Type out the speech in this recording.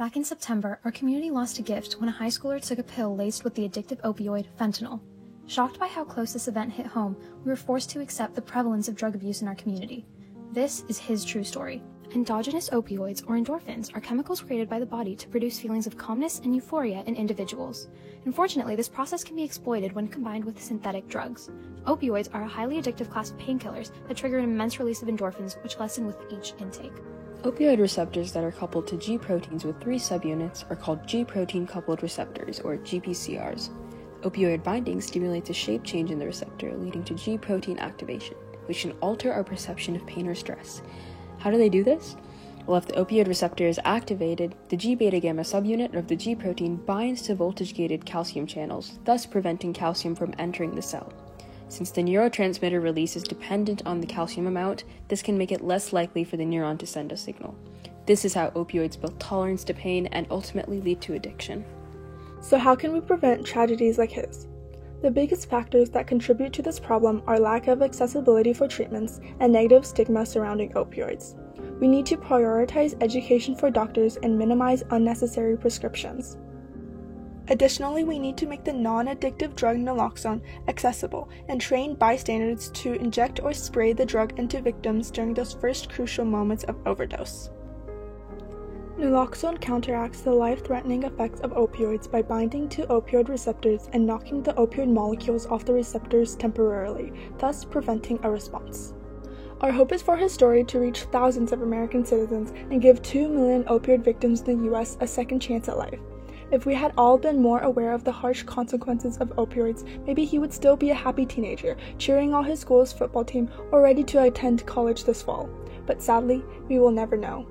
Back in September, our community lost a gift when a high schooler took a pill laced with the addictive opioid fentanyl. Shocked by how close this event hit home, we were forced to accept the prevalence of drug abuse in our community. This is his true story. Endogenous opioids, or endorphins, are chemicals created by the body to produce feelings of calmness and euphoria in individuals. Unfortunately, this process can be exploited when combined with synthetic drugs. Opioids are a highly addictive class of painkillers that trigger an immense release of endorphins, which lessen with each intake. Opioid receptors that are coupled to G proteins with 3 subunits are called G protein-coupled receptors, or GPCRs. Opioid binding stimulates a shape change in the receptor, leading to G protein activation, which can alter our perception of pain or stress. How do they do this? Well, if the opioid receptor is activated, the G beta gamma subunit of the G protein binds to voltage-gated calcium channels, thus preventing calcium from entering the cell. Since the neurotransmitter release is dependent on the calcium amount, this can make it less likely for the neuron to send a signal. This is how opioids build tolerance to pain and ultimately lead to addiction. So how can we prevent tragedies like his? The biggest factors that contribute to this problem are lack of accessibility for treatments and negative stigma surrounding opioids. We need to prioritize education for doctors and minimize unnecessary prescriptions. Additionally, we need to make the non-addictive drug naloxone accessible and train bystanders to inject or spray the drug into victims during those first crucial moments of overdose. Naloxone counteracts the life-threatening effects of opioids by binding to opioid receptors and knocking the opioid molecules off the receptors temporarily, thus preventing a response. Our hope is for his story to reach thousands of American citizens and give 2 million opioid victims in the U.S. a second chance at life. If we had all been more aware of the harsh consequences of opioids, maybe he would still be a happy teenager, cheering on his school's football team or ready to attend college this fall. But sadly, we will never know.